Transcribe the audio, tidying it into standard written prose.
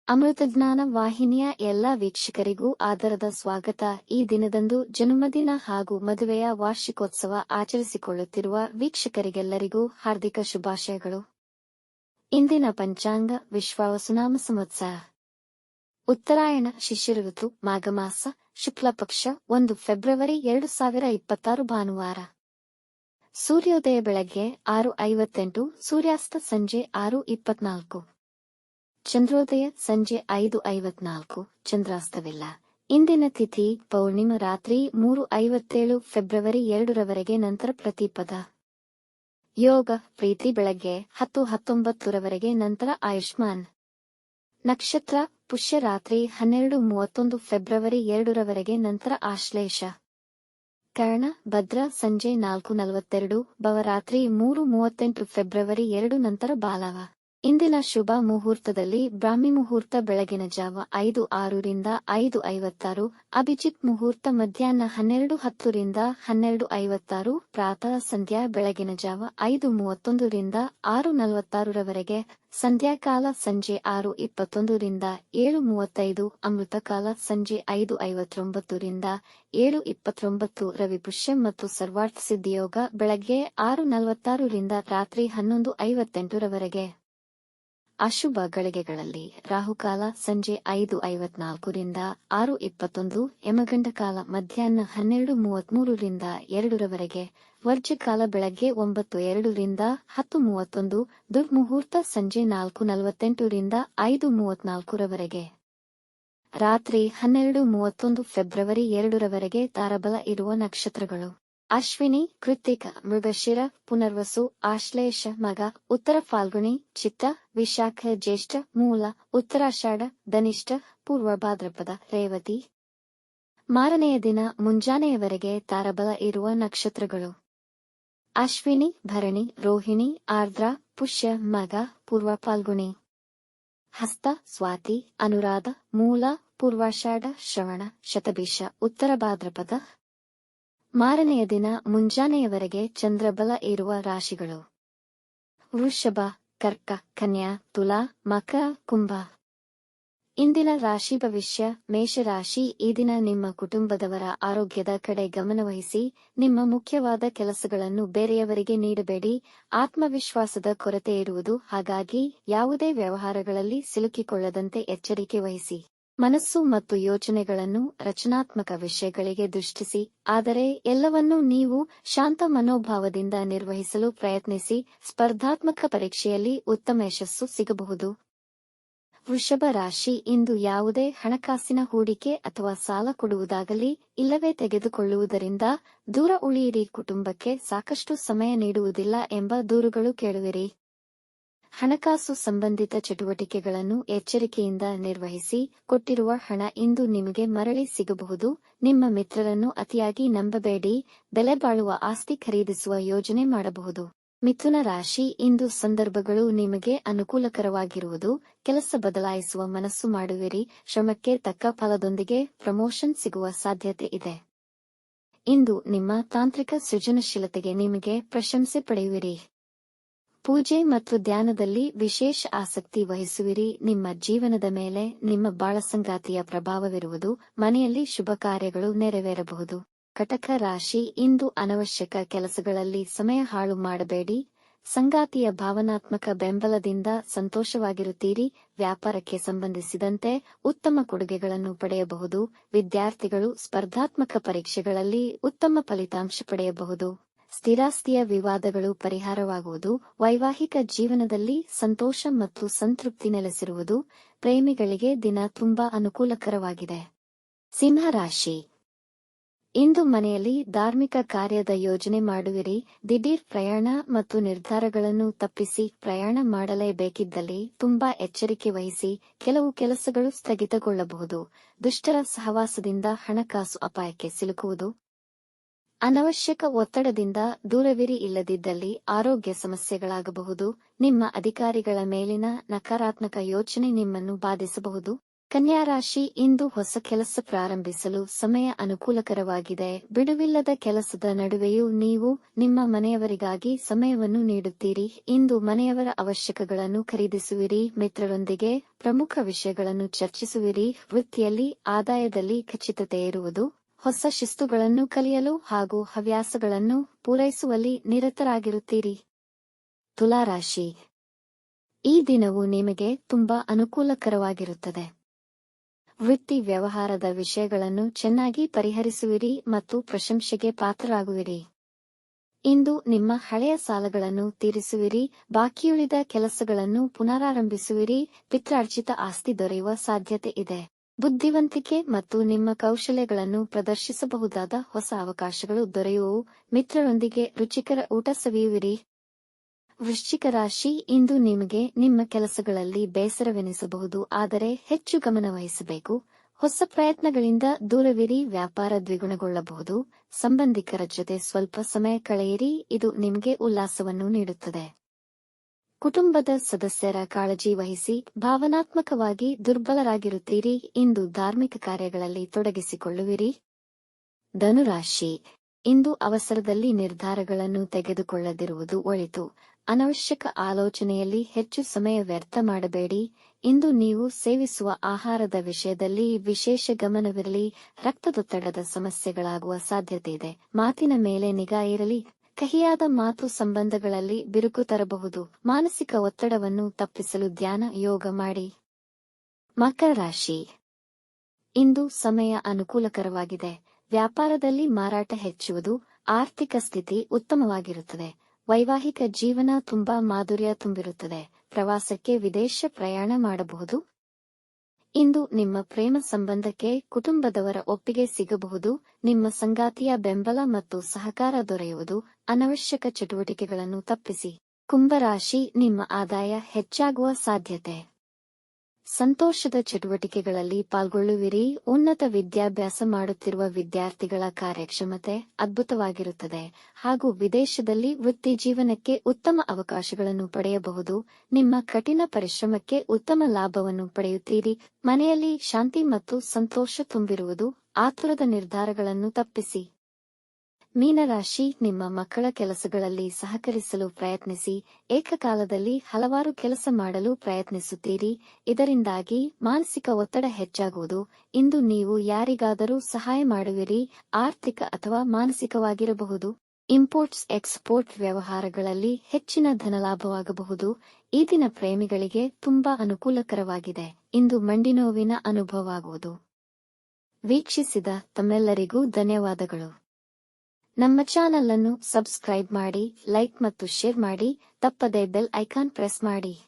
ಅಮೃತಜ್ಞಾನ ವಾಹಿನಿಯ ಎಲ್ಲಾ ವೀಕ್ಷಕರಿಗೂ ಆದರದ ಸ್ವಾಗತ. ಈ ದಿನದಂದು ಜನ್ಮದಿನ ಹಾಗೂ ಮದುವೆಯ ವಾರ್ಷಿಕೋತ್ಸವ ಆಚರಿಸಿಕೊಳ್ಳುತ್ತಿರುವ ವೀಕ್ಷಕರಿಗೆಲ್ಲರಿಗೂ ಹಾರ್ದಿಕ ಶುಭಾಶಯಗಳು. ಇಂದಿನ ಪಂಚಾಂಗ ವಿಶ್ವಾವಸುನಾಮ ಸಂವತ್ಸರ ಉತ್ತರಾಯಣ ಶಿಶಿರ ಋತು ಮಾಘಮಾಸ ಶುಕ್ಲಪಕ್ಷ 1 ಫೆಬ್ರವರಿ 2026 ಭಾನುವಾರ. ಸೂರ್ಯೋದಯ ಬೆಳಗ್ಗೆ 6:58, ಸೂರ್ಯಾಸ್ತ ಸಂಜೆ 6:24. ಚಂದ್ರೋದಯ ಸಂಜೆ 5:54, ಚಂದ್ರಾಸ್ತವಿಲ್ಲ. ಇಂದಿನ ತಿಥಿ ಪೌರ್ಣಿಮಾ ರಾತ್ರಿ 3:57 ಫೆಬ್ರವರಿ 2ರವರೆಗೆ, ನಂತರ ಪ್ರತಿಪದ. ಯೋಗ ಪ್ರೀತಿ ಬೆಳಗ್ಗೆ 10:19 ನಂತರ ಆಯುಷ್ಮಾನ್. ನಕ್ಷತ್ರ ಪುಷ್ಯ ರಾತ್ರಿ 12:31 ಫೆಬ್ರವರಿ 2ರವರೆಗೆ, ನಂತರ ಆಶ್ಲೇಷ. ಕರ್ಣ ಭದ್ರ ಸಂಜೆ 4:42, ಭವ ರಾತ್ರಿ 3:38 ಫೆಬ್ರವರಿ 2 ನಂತರ ಬಾಲವ. ಇಂದಿನ ಶುಭ ಮುಹೂರ್ತದಲ್ಲಿ ಬ್ರಾಹ್ಮಿ ಮುಹೂರ್ತ ಬೆಳಗಿನ ಜಾವ 5:06 ರಿಂದ 5:56, ಅಭಿಜಿತ್ ಮುಹೂರ್ತ ಮಧ್ಯಾಹ್ನ 12:10 ರಿಂದ 12:56, ಪ್ರಾತಃ ಸಂಧ್ಯಾ ಬೆಳಗಿನ ಜಾವ 5:31 ರಿಂದ 6:46 ಸಂಧ್ಯಾಕಾಲ ಸಂಜೆ 6:21 ರಿಂದ 7:35, ಅಮೃತಕಾಲ ಸಂಜೆ 5:59 ರಿಂದ 7:29. ರವಿ ಪುಷ್ಯ ಮತ್ತು ಸರ್ವಾರ್ಥ ಸಿದ್ಧಿಯೋಗ ಬೆಳಗ್ಗೆ 6:46 ರಿಂದ ರಾತ್ರಿ 11:58. ಅಶುಭ ಗಳಿಗೆಗಳಲ್ಲಿ ರಾಹುಕಾಲ ಸಂಜೆ 5:54 ರಿಂದ 6:21, ಯಮಗಂಡ ಕಾಲ ಮಧ್ಯಾಹ್ನ 12:33 ರಿಂದ 2ರವರೆಗೆ, ವರ್ಜಕಾಲ ಬೆಳಗ್ಗೆ 9:02 ರಿಂದ 10:31, ದುರ್ಮುಹೂರ್ತ ಸಂಜೆ 4:48 ರಿಂದ 5:34. ರಾತ್ರಿ 12:31 ಫೆಬ್ರವರಿ 2ರವರೆಗೆ ತಾರಬಲ ಇರುವ ನಕ್ಷತ್ರಗಳು: ಅಶ್ವಿನಿ, ಕೃತ್ತಿಕ, ಮೃಗಶಿರ, ಪುನರ್ವಸು, ಆಶ್ಲೇಷ, ಮಗ, ಉತ್ತರ ಫಾಲ್ಗುಣಿ, ಚಿತ್ತ, ವಿಶಾಖ, ಜ್ಯೇಷ್ಠ, ಮೂಲ, ಉತ್ತರಾಷಾಢ, ಧನಿಷ್ಠ, ಪೂರ್ವ ಭಾದ್ರಪದ, ರೇವತಿ. ಮಾರನೆಯ ದಿನ ಮುಂಜಾನೆಯವರೆಗೆ ತಾರಬಲ ಇರುವ ನಕ್ಷತ್ರಗಳು: ಅಶ್ವಿನಿ, ಭರಣಿ, ರೋಹಿಣಿ, ಆರ್ದ್ರ, ಪುಷ್ಯ, ಮಗ, ಪೂರ್ವ ಫಾಲ್ಗುಣಿ, ಹಸ್ತ, ಸ್ವಾತಿ, ಅನುರಾಧ, ಮೂಲ, ಪೂರ್ವಾಷಾಢ, ಶ್ರವಣ, ಶತಭಿಷ, ಉತ್ತರ ಭಾದ್ರಪದ. ಮಾರನೆಯ ದಿನ ಮುಂಜಾನೆಯವರೆಗೆ ಚಂದ್ರಬಲ ಇರುವ ರಾಶಿಗಳು: ವೃಷಭ, ಕರ್ಕ, ಕನ್ಯಾ, ತುಲಾ, ಮಕರ, ಕುಂಭ. ಇಂದಿನ ರಾಶಿ ಭವಿಷ್ಯ: ಮೇಷರಾಶಿ. ಈ ದಿನ ನಿಮ್ಮ ಕುಟುಂಬದವರ ಆರೋಗ್ಯದ ಕಡೆ ಗಮನವಹಿಸಿ. ನಿಮ್ಮ ಮುಖ್ಯವಾದ ಕೆಲಸಗಳನ್ನು ಬೇರೆಯವರಿಗೆ ನೀಡಬೇಡಿ. ಆತ್ಮವಿಶ್ವಾಸದ ಕೊರತೆ ಇರುವುದು, ಹಾಗಾಗಿ ಯಾವುದೇ ವ್ಯವಹಾರಗಳಲ್ಲಿ ಸಿಲುಕಿಕೊಳ್ಳದಂತೆ ಎಚ್ಚರಿಕೆ ವಹಿಸಿ. ಮನಸ್ಸು ಮತ್ತು ಯೋಚನೆಗಳನ್ನು ರಚನಾತ್ಮಕ ವಿಷಯಗಳಿಗೆ ದೃಷ್ಟಿಸಿ, ಆದರೆ ಎಲ್ಲವನ್ನೂ ನೀವು ಶಾಂತ ಮನೋಭಾವದಿಂದ ನಿರ್ವಹಿಸಲು ಪ್ರಯತ್ನಿಸಿ. ಸ್ಪರ್ಧಾತ್ಮಕ ಪರೀಕ್ಷೆಯಲ್ಲಿ ಉತ್ತಮ ಯಶಸ್ಸು ಸಿಗಬಹುದು. ವೃಷಭ ರಾಶಿ. ಇಂದು ಯಾವುದೇ ಹಣಕಾಸಿನ ಹೂಡಿಕೆ ಅಥವಾ ಸಾಲ ಕೊಡುವುದಾಗಲಿ ಇಲ್ಲವೇ ತೆಗೆದುಕೊಳ್ಳುವುದರಿಂದ ದೂರ ಉಳಿಯಿರಿ. ಕುಟುಂಬಕ್ಕೆ ಸಾಕಷ್ಟು ಸಮಯ ನೀಡುವುದಿಲ್ಲ ಎಂಬ ದೂರುಗಳು ಕೇಳುವಿರಿ. ಹಣಕಾಸು ಸಂಬಂಧಿತ ಚಟುವಟಿಕೆಗಳನ್ನು ಎಚ್ಚರಿಕೆಯಿಂದ ನಿರ್ವಹಿಸಿ. ಕೊಟ್ಟಿರುವ ಹಣ ಇಂದು ನಿಮಗೆ ಮರಳಿ ಸಿಗಬಹುದು. ನಿಮ್ಮ ಮಿತ್ರರನ್ನು ಅತಿಯಾಗಿ ನಂಬಬೇಡಿ. ಬೆಲೆ ಬಾಳುವ ಆಸ್ತಿ ಖರೀದಿಸುವ ಯೋಜನೆ ಮಾಡಬಹುದು. ಮಿಥುನ ರಾಶಿ. ಇಂದು ಸಂದರ್ಭಗಳು ನಿಮಗೆ ಅನುಕೂಲಕರವಾಗಿರುವುದು. ಕೆಲಸ ಬದಲಾಯಿಸುವ ಮನಸ್ಸು ಮಾಡುವಿರಿ. ಶ್ರಮಕ್ಕೆ ತಕ್ಕ ಫಲದೊಂದಿಗೆ ಪ್ರಮೋಷನ್ ಸಿಗುವ ಸಾಧ್ಯತೆ ಇದೆ. ಇಂದು ನಿಮ್ಮ ತಾಂತ್ರಿಕ ಸೃಜನಶೀಲತೆಗೆ ನಿಮಗೆ ಪ್ರಶಂಸೆ ಪಡೆಯುವಿರಿ. ಪೂಜೆ ಮತ್ತು ಧ್ಯಾನದಲ್ಲಿ ವಿಶೇಷ ಆಸಕ್ತಿ ವಹಿಸುವಿರಿ. ನಿಮ್ಮ ಜೀವನದ ಮೇಲೆ ನಿಮ್ಮ ಬಾಳಸಂಗಾತಿಯ ಪ್ರಭಾವವಿರುವುದು. ಮನೆಯಲ್ಲಿ ಶುಭ ಕಾರ್ಯಗಳು ನೆರವೇರಬಹುದು. ಕಟಕ ರಾಶಿ. ಇಂದು ಅನವಶ್ಯಕ ಕೆಲಸಗಳಲ್ಲಿ ಸಮಯ ಹಾಳು ಮಾಡಬೇಡಿ. ಸಂಗಾತಿಯ ಭಾವನಾತ್ಮಕ ಬೆಂಬಲದಿಂದ ಸಂತೋಷವಾಗಿರುತ್ತೀರಿ. ವ್ಯಾಪಾರಕ್ಕೆ ಸಂಬಂಧಿಸಿದಂತೆ ಉತ್ತಮ ಕೊಡುಗೆಗಳನ್ನು ಪಡೆಯಬಹುದು. ವಿದ್ಯಾರ್ಥಿಗಳು ಸ್ಪರ್ಧಾತ್ಮಕ ಪರೀಕ್ಷೆಗಳಲ್ಲಿ ಉತ್ತಮ ಫಲಿತಾಂಶ ಪಡೆಯಬಹುದು. ಸ್ಥಿರಾಸ್ತಿಯ ವಿವಾದಗಳು ಪರಿಹಾರವಾಗುವುದು. ವೈವಾಹಿಕ ಜೀವನದಲ್ಲಿ ಸಂತೋಷ ಮತ್ತು ಸಂತೃಪ್ತಿ ನೆಲೆಸಿರುವುದು. ಪ್ರೇಮಿಗಳಿಗೆ ದಿನ ತುಂಬಾ ಅನುಕೂಲಕರವಾಗಿದೆ. ಸಿಂಹರಾಶಿ. ಇಂದು ಮನೆಯಲ್ಲಿ ಧಾರ್ಮಿಕ ಕಾರ್ಯದ ಯೋಜನೆ ಮಾಡುವಿರಿ. ದಿಢೀರ್ ಪ್ರಯಾಣ ಮತ್ತು ನಿರ್ಧಾರಗಳನ್ನು ತಪ್ಪಿಸಿ. ಪ್ರಯಾಣ ಮಾಡಲೇಬೇಕಿದ್ದಲ್ಲಿ ತುಂಬಾ ಎಚ್ಚರಿಕೆ ವಹಿಸಿ. ಕೆಲವು ಕೆಲಸಗಳು ಸ್ಥಗಿತಗೊಳ್ಳಬಹುದು. ದುಷ್ಟರ ಸಹವಾಸದಿಂದ ಹಣಕಾಸು ಅಪಾಯಕ್ಕೆ ಸಿಲುಕುವುದು. ಅನವಶ್ಯಕ ಒತ್ತಡದಿಂದ ದೂರವಿರಿ. ಇಲ್ಲದಿದ್ದಲ್ಲಿ ಆರೋಗ್ಯ ಸಮಸ್ಯೆಗಳಾಗಬಹುದು. ನಿಮ್ಮ ಅಧಿಕಾರಿಗಳ ಮೇಲಿನ ನಕಾರಾತ್ಮಕ ಯೋಚನೆ ನಿಮ್ಮನ್ನು ಬಾಧಿಸಬಹುದು. ಕನ್ಯಾ ರಾಶಿ ಇಂದು ಹೊಸ ಕೆಲಸ ಪ್ರಾರಂಭಿಸಲು ಸಮಯ ಅನುಕೂಲಕರವಾಗಿದೆ. ಬಿಡುವಿಲ್ಲದ ಕೆಲಸದ ನಡುವೆಯೂ ನೀವು ನಿಮ್ಮ ಮನೆಯವರಿಗಾಗಿ ಸಮಯವನ್ನು ನೀಡುತ್ತೀರಿ. ಇಂದು ಮನೆಯವರ ಅವಶ್ಯಕಗಳನ್ನು ಖರೀದಿಸುವಿರಿ. ಮಿತ್ರರೊಂದಿಗೆ ಪ್ರಮುಖ ವಿಷಯಗಳನ್ನು ಚರ್ಚಿಸುವಿರಿ. ವೃತ್ತಿಯಲ್ಲಿ ಆದಾಯದಲ್ಲಿ ಖಚಿತತೆ ಇರುವುದು. ಹೊಸ ಶಿಸ್ತುಗಳನ್ನು ಕಲಿಯಲು ಹಾಗೂ ಹವ್ಯಾಸಗಳನ್ನು ಪೂರೈಸುವಲ್ಲಿ ನಿರತರಾಗಿರುತ್ತೀರಿ. ತುಲಾರಾಶಿ ಈ ದಿನವು ನಿಮಗೆ ತುಂಬಾ ಅನುಕೂಲಕರವಾಗಿರುತ್ತದೆ. ವೃತ್ತಿ ವ್ಯವಹಾರದ ವಿಷಯಗಳನ್ನು ಚೆನ್ನಾಗಿ ಪರಿಹರಿಸುವಿರಿ ಮತ್ತು ಪ್ರಶಂಸೆಗೆ ಪಾತ್ರರಾಗುವಿರಿ. ಇಂದು ನಿಮ್ಮ ಹಳೆಯ ಸಾಲಗಳನ್ನು ತೀರಿಸುವಿರಿ. ಬಾಕಿಯುಳಿದ ಕೆಲಸಗಳನ್ನು ಪುನರಾರಂಭಿಸುವಿರಿ. ಪಿತ್ರಾರ್ಜಿತ ಆಸ್ತಿ ದೊರೆಯುವ ಸಾಧ್ಯತೆ ಇದೆ. ಬುದ್ಧಿವಂತಿಕೆ ಮತ್ತು ನಿಮ್ಮ ಕೌಶಲ್ಯಗಳನ್ನು ಪ್ರದರ್ಶಿಸಬಹುದಾದ ಹೊಸ ಅವಕಾಶಗಳು ದೊರೆಯುವವು. ಮಿತ್ರರೊಂದಿಗೆ ರುಚಿಕರ ಊಟ ಸವಿಯುವಿರಿ. ವೃಶ್ಚಿಕ ರಾಶಿ ಇಂದು ನಿಮಗೆ ನಿಮ್ಮ ಕೆಲಸಗಳಲ್ಲಿ ಬೇಸರವೆನಿಸಬಹುದು, ಆದರೆ ಹೆಚ್ಚು ಗಮನವಹಿಸಬೇಕು. ಹೊಸ ಪ್ರಯತ್ನಗಳಿಂದ ದೂರವಿರಿ. ವ್ಯಾಪಾರ ದ್ವಿಗುಣಗೊಳ್ಳಬಹುದು. ಸಂಬಂಧಿಕರ ಜೊತೆ ಸ್ವಲ್ಪ ಸಮಯ ಕಳೆಯಿರಿ, ಇದು ನಿಮಗೆ ಉಲ್ಲಾಸವನ್ನು ನೀಡುತ್ತದೆ. ಕುಟುಂಬದ ಸದಸ್ಯರ ಕಾಳಜಿ ವಹಿಸಿ. ಭಾವನಾತ್ಮಕವಾಗಿ ದುರ್ಬಲರಾಗಿರುತ್ತೀರಿ. ಇಂದು ಧಾರ್ಮಿಕ ಕಾರ್ಯಗಳಲ್ಲಿ ತೊಡಗಿಸಿಕೊಳ್ಳುವಿರಿ. ಧನುರಾಶಿ ಇಂದು ಅವಸರದಲ್ಲಿ ನಿರ್ಧಾರಗಳನ್ನು ತೆಗೆದುಕೊಳ್ಳದಿರುವುದು ಒಳಿತು. ಅನವಶ್ಯಕ ಆಲೋಚನೆಯಲ್ಲಿ ಹೆಚ್ಚು ಸಮಯ ವ್ಯರ್ಥ ಮಾಡಬೇಡಿ. ಇಂದು ನೀವು ಸೇವಿಸುವ ಆಹಾರದ ವಿಷಯದಲ್ಲಿ ವಿಶೇಷ ಗಮನವಿರಲಿ. ರಕ್ತದೊತ್ತಡದ ಸಮಸ್ಯೆಗಳಾಗುವ ಸಾಧ್ಯತೆಯಿದೆ. ಮಾತಿನ ಮೇಲೆ ನಿಗಾ ಇರಲಿ. ಕಹಿಯಾದ ಮಾತು ಸಂಬಂಧಗಳಲ್ಲಿ ಬಿರುಕು ತರಬಹುದು. ಮಾನಸಿಕ ಒತ್ತಡವನ್ನು ತಪ್ಪಿಸಲು ಧ್ಯಾನ, ಯೋಗ ಮಾಡಿ. ಮಕರ ರಾಶಿ ಇಂದು ಸಮಯ ಅನುಕೂಲಕರವಾಗಿದೆ. ವ್ಯಾಪಾರದಲ್ಲಿ ಮಾರಾಟ ಹೆಚ್ಚುವುದು. ಆರ್ಥಿಕ ಸ್ಥಿತಿ ಉತ್ತಮವಾಗಿರುತ್ತದೆ. ವೈವಾಹಿಕ ಜೀವನ ತುಂಬಾ ಮಾಧುರ್ಯ ತುಂಬಿರುತ್ತದೆ. ಪ್ರವಾಸಕ್ಕೆ ವಿದೇಶ ಪ್ರಯಾಣ ಮಾಡಬಹುದು. ಇಂದು ನಿಮ್ಮ ಪ್ರೇಮ ಸಂಬಂಧಕ್ಕೆ ಕುಟುಂಬದವರ ಒಪ್ಪಿಗೆ ಸಿಗಬಹುದು. ನಿಮ್ಮ ಸಂಗಾತಿಯ ಬೆಂಬಲ ಮತ್ತು ಸಹಕಾರ ದೊರೆಯುವುದು. ಅನವಶ್ಯಕ ಚಟುವಟಿಕೆಗಳನ್ನು ತಪ್ಪಿಸಿ. ಕುಂಭರಾಶಿ ನಿಮ್ಮ ಆದಾಯ ಹೆಚ್ಚಾಗುವ ಸಾಧ್ಯತೆ. ಸಂತೋಷದ ಚಟುವಟಿಕೆಗಳಲ್ಲಿ ಪಾಲ್ಗೊಳ್ಳುವಿರಿ. ಉನ್ನತ ವಿದ್ಯಾಭ್ಯಾಸ ಮಾಡುತ್ತಿರುವ ವಿದ್ಯಾರ್ಥಿಗಳ ಕಾರ್ಯಕ್ಷಮತೆ ಅದ್ಭುತವಾಗಿರುತ್ತದೆ ಹಾಗೂ ವಿದೇಶದಲ್ಲಿ ವೃತ್ತಿ ಜೀವನಕ್ಕೆ ಉತ್ತಮ ಅವಕಾಶಗಳನ್ನು ಪಡೆಯಬಹುದು. ನಿಮ್ಮ ಕಠಿಣ ಪರಿಶ್ರಮಕ್ಕೆ ಉತ್ತಮ ಲಾಭವನ್ನು ಪಡೆಯುತ್ತೀರಿ. ಮನೆಯಲ್ಲಿ ಶಾಂತಿ ಮತ್ತು ಸಂತೋಷ ತುಂಬಿರುವುದು. ಆತುರದ ನಿರ್ಧಾರಗಳನ್ನು ತಪ್ಪಿಸಿ. ಮೀನರಾಶಿ ನಿಮ್ಮ ಮಕ್ಕಳ ಕೆಲಸಗಳಲ್ಲಿ ಸಹಕರಿಸಲು ಪ್ರಯತ್ನಿಸಿ. ಏಕಕಾಲದಲ್ಲಿ ಹಲವಾರು ಕೆಲಸ ಮಾಡಲು ಪ್ರಯತ್ನಿಸುತ್ತೀರಿ. ಇದರಿಂದಾಗಿ ಮಾನಸಿಕ ಒತ್ತಡ ಹೆಚ್ಚಾಗುವುದು. ಇಂದು ನೀವು ಯಾರಿಗಾದರೂ ಸಹಾಯ ಮಾಡುವಿರಿ. ಆರ್ಥಿಕ ಅಥವಾ ಮಾನಸಿಕವಾಗಿರಬಹುದು. ಇಂಪೋರ್ಟ್ಸ್ ಎಕ್ಸ್ಪೋರ್ಟ್ ವ್ಯವಹಾರಗಳಲ್ಲಿ ಹೆಚ್ಚಿನ ಧನಲಾಭವಾಗಬಹುದು. ಈ ದಿನ ಪ್ರೇಮಿಗಳಿಗೆ ತುಂಬಾ ಅನುಕೂಲಕರವಾಗಿದೆ. ಇಂದು ಮಂಡಿನೋವಿನ ಅನುಭವವಾಗುವುದು. ವೀಕ್ಷಿಸಿದ ತಮ್ಮೆಲ್ಲರಿಗೂ ಧನ್ಯವಾದಗಳು. ನಮ್ಮ ಚಾನಲ್ ಅನ್ನು ಸಬ್ಸ್ಕ್ರೈಬ್ ಮಾಡಿ, ಲೈಕ್ ಮತ್ತು ಶೇರ್ ಮಾಡಿ. ತಪ್ಪದೇ ಬೆಲ್ ಐಕಾನ್ ಪ್ರೆಸ್ ಮಾಡಿ.